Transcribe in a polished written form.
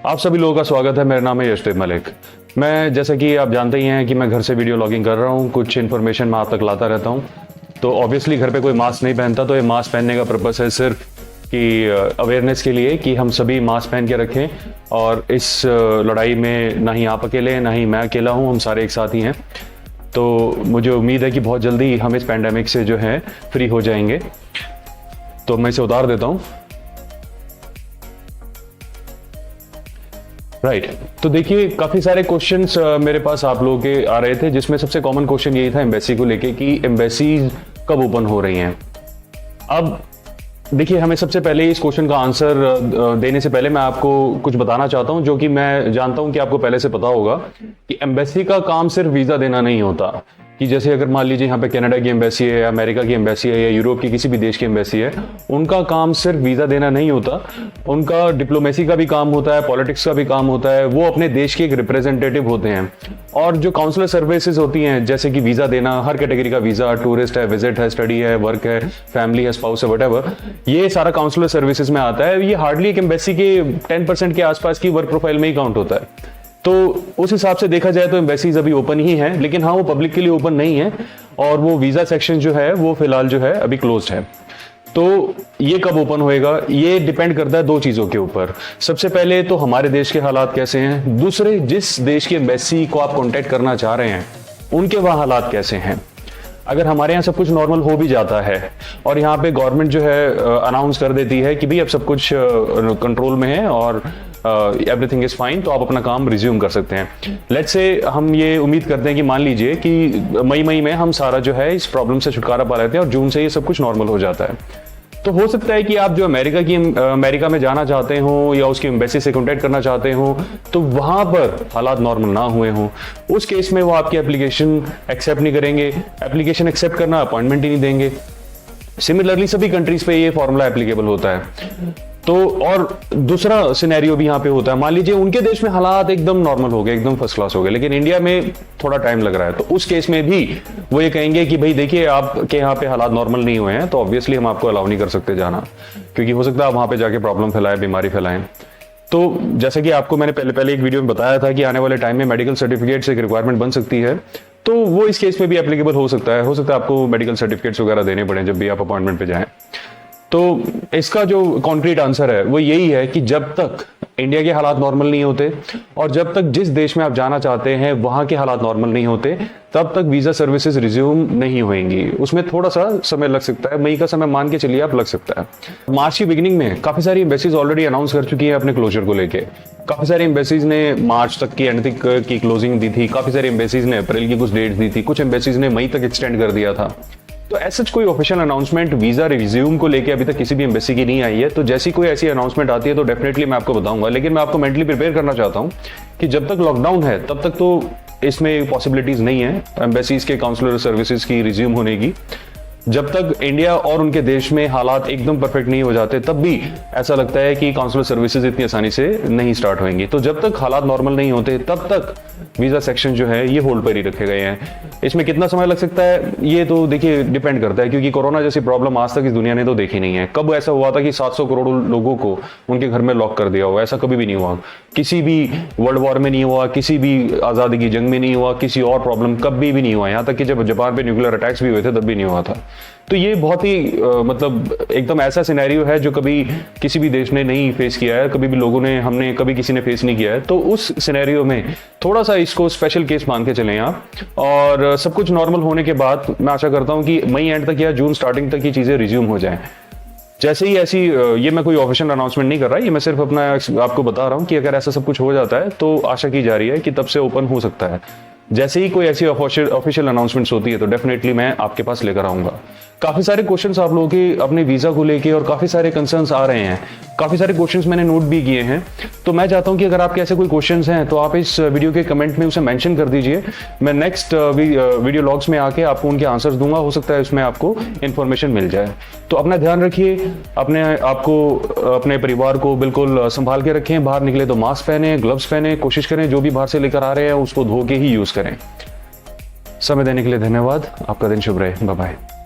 आप सभी लोगों का स्वागत है। मेरा नाम है यशदेव मलिक। मैं जैसा कि आप जानते ही हैं कि मैं घर से वीडियो लॉगिंग कर रहा हूं, कुछ इन्फॉर्मेशन मैं आप तक लाता रहता हूं। तो ऑब्वियसली घर पे कोई मास्क नहीं पहनता, तो ये मास्क पहनने का पर्पस है सिर्फ कि अवेयरनेस के लिए कि हम सभी मास्क पहन के रखें। और इस लड़ाई में ना ही आप अकेले हैं, ना ही मैं अकेला हूँ, हम सारे एक साथ ही हैं। तो मुझे उम्मीद है कि बहुत जल्दी हम इस पैंडेमिक से जो है फ्री हो जाएंगे। तो मैं इसे उतार देता हूँ। राइट तो देखिए, काफ़ी सारे क्वेश्चंस मेरे पास आप लोगों के आ रहे थे, जिसमें सबसे कॉमन क्वेश्चन यही था एम्बेसी को लेके कि एम्बेसी कब ओपन हो रही हैं। अब देखिए, हमें सबसे पहले इस क्वेश्चन का आंसर देने से पहले मैं आपको कुछ बताना चाहता हूं, जो कि मैं जानता हूं कि आपको पहले से पता होगा कि एम्बेसी का काम सिर्फ वीज़ा देना नहीं होता। कि जैसे अगर मान लीजिए यहाँ पे कनाडा की एम्बेसी है, या अमेरिका की एम्बेसी है, या यूरोप की किसी भी देश की एम्बेसी है, उनका काम सिर्फ वीज़ा देना नहीं होता। उनका डिप्लोमेसी का भी काम होता है, पॉलिटिक्स का भी काम होता है। वो अपने देश के एक रिप्रेजेंटेटिव होते हैं। और जो काउंसलर सर्विसेज होती हैं, जैसे कि वीज़ा देना, हर कैटेगरी का वीज़ा, टूरिस्ट है, विजिट है, स्टडी है, वर्क है, फैमिली है, स्पाउस है, व्हाटएवर, ये सारा काउंसलर सर्विसेज में आता है। ये हार्डली एक एम्बेसी के 10% के आसपास की वर्क प्रोफाइल में ही काउंट होता है। तो उस हिसाब से देखा जाए तो एम्बेसीज अभी ओपन ही हैं, लेकिन हाँ, वो पब्लिक के लिए ओपन नहीं है। और वो वीज़ा सेक्शन जो है वो फिलहाल जो है अभी क्लोज्ड है। तो ये कब ओपन होएगा, ये डिपेंड करता है दो चीज़ों के ऊपर। सबसे पहले तो हमारे देश के हालात कैसे हैं, दूसरे जिस देश की एम्बेसी को आप कॉन्टेक्ट करना चाह रहे हैं उनके वहाँ हालात कैसे हैं। अगर हमारे यहाँ सब कुछ नॉर्मल हो भी जाता है और यहाँ पे गवर्नमेंट जो है अनाउंस कर देती है कि भाई अब सब कुछ कंट्रोल में है और एवरीथिंग इज फाइन, तो आप अपना काम रिज्यूम कर सकते हैं। लेट्स से हम ये उम्मीद करते हैं कि मान लीजिए कि मई में हम सारा जो है इस प्रॉब्लम से छुटकारा पा लेते हैं और जून से ये सब कुछ नॉर्मल हो जाता है। तो हो सकता है कि आप जो अमेरिका में जाना चाहते हो या उसकी एम्बेसी से कॉन्टैक्ट करना चाहते हो, तो वहां पर हालात नॉर्मल ना हुए हों। उस केस में वो आपकी एप्लीकेशन एक्सेप्ट नहीं करेंगे। एप्लीकेशन एक्सेप्ट करना, अपॉइंटमेंट ही नहीं देंगे। सिमिलरली सभी कंट्रीज पे ये फॉर्मूला एप्लीकेबल होता है। तो और दूसरा सिनेरियो भी यहाँ पे होता है, मान लीजिए उनके देश में हालात एकदम नॉर्मल हो गए, एकदम फर्स्ट क्लास हो गए, लेकिन इंडिया में थोड़ा टाइम लग रहा है। तो उस केस में भी वो ये कहेंगे कि भाई देखिए, आपके यहाँ पे हालात नॉर्मल नहीं हुए हैं, तो ऑब्वियसली हम आपको अलाउ नहीं कर सकते जाना, क्योंकि हो सकता है आप वहाँ पे जाके प्रॉब्लम फैलाएं, बीमारी फैलाएं। तो जैसे कि आपको मैंने पहले एक वीडियो में बताया था कि आने वाले टाइम में मेडिकल सर्टिफिकेट से एक रिक्वायरमेंट बन सकती है, तो वो इस केस में भी एप्लीकेबल हो सकता है। आपको मेडिकल सर्टिफिकेट्स वगैरह देने पड़े जब भी आप अपॉइंटमेंट पे जाएं। तो इसका जो कॉन्क्रीट आंसर है वो यही है कि जब तक इंडिया के हालात नॉर्मल नहीं होते और जब तक जिस देश में आप जाना चाहते हैं वहां के हालात नॉर्मल नहीं होते, तब तक वीजा सर्विसेज रिज्यूम नहीं होंगी। उसमें थोड़ा सा समय लग सकता है, मई का समय मान के चलिए आप लग सकता है। मार्च की बिगिनिंग में काफी सारी एम्बेसीज ऑलरेडी अनाउंस कर चुकी है अपने क्लोजर को लेके। काफी सारी एम्बेसीज ने मार्च तक की एंड तक की क्लोजिंग दी थी, काफी सारी एम्बेसीज ने अप्रैल की कुछ डेट्स दी थी, कुछ एम्बेसीज ने मई तक एक्सटेंड कर दिया था। तो ऐसा कोई ऑफिशियल अनाउंसमेंट वीजा रिज्यूम को लेके अभी तक किसी भी एम्बेसी की नहीं आई है। तो जैसी कोई ऐसी अनाउंसमेंट आती है तो डेफिनेटली मैं आपको बताऊंगा, लेकिन मैं आपको मेंटली प्रिपेयर करना चाहता हूं कि जब तक लॉकडाउन है तब तक तो इसमें पॉसिबिलिटीज नहीं है एम्बेसीज के काउंसलर सर्विसेज की रिज्यूम होने की। जब तक इंडिया और उनके देश में हालात एकदम परफेक्ट नहीं हो जाते, तब भी ऐसा लगता है कि काउंसलर सर्विसेज इतनी आसानी से नहीं स्टार्ट होंगी। तो जब तक हालात नॉर्मल नहीं होते तब तक वीजा सेक्शन जो है ये होल्ड पर ही रखे गए हैं। इसमें कितना समय लग सकता है ये तो देखिए डिपेंड करता है, क्योंकि कोरोना जैसी प्रॉब्लम आज तक इस दुनिया ने तो देखी नहीं है। कब ऐसा हुआ था कि 700 करोड़ लोगों को उनके घर में लॉक कर दिया हुआ? ऐसा कभी भी नहीं हुआ, किसी भी वर्ल्ड वॉर में नहीं हुआ, किसी भी आज़ादी की जंग में नहीं हुआ, किसी और प्रॉब्लम कभी भी नहीं हुआ। यहाँ तक कि जब जापान पे न्यूक्लियर अटैक्स भी हुए थे तब भी नहीं हुआ था। तो ये बहुत ही मतलब एकदम ऐसा सिनेरियो है जो कभी किसी भी देश ने नहीं फेस किया है, कभी भी हमने कभी किसी ने फेस नहीं किया है। तो उस सिनेरियो में थोड़ा सा इसको स्पेशल केस मान के चलें आप, और सब कुछ नॉर्मल होने के बाद मैं आशा करता हूं कि मई एंड तक या जून स्टार्टिंग तक ये चीजें रिज्यूम हो जाएं। जैसे ही ऐसी, ये मैं कोई ऑफिशियल अनाउंसमेंट नहीं कर रहा, ये मैं सिर्फ अपना आपको बता रहा हूं कि अगर ऐसा सब कुछ हो जाता है तो आशा की जा रही है कि तब से ओपन हो सकता है। जैसे ही कोई ऐसी ऑफिशियल अनाउंसमेंट्स होती है तो डेफिनेटली मैं आपके पास लेकर आऊंगा। काफी सारे क्वेश्चंस आप लोगों के अपने वीजा को लेके और काफी सारे कंसर्न्स आ रहे हैं, काफी सारे क्वेश्चंस मैंने नोट भी किए हैं। तो मैं चाहता हूं कि अगर आपके ऐसे कोई क्वेश्चंस हैं तो आप इस वीडियो के कमेंट में उसे मेंशन कर दीजिए। मैं नेक्स्ट वीडियो लॉग्स में आके आपको उनके आंसर्स दूंगा, हो सकता है उसमें आपको इन्फॉर्मेशन मिल जाए। तो अपना ध्यान रखिए, अपने परिवार को बिल्कुल संभाल के रखें। बाहर निकले तो मास्क पहने, ग्लव्स पहने, कोशिश करें जो भी बाहर से लेकर आ रहे हैं उसको धो के ही यूज करें। समय देने के लिए धन्यवाद। आपका दिन शुभ रहे। Bye bye.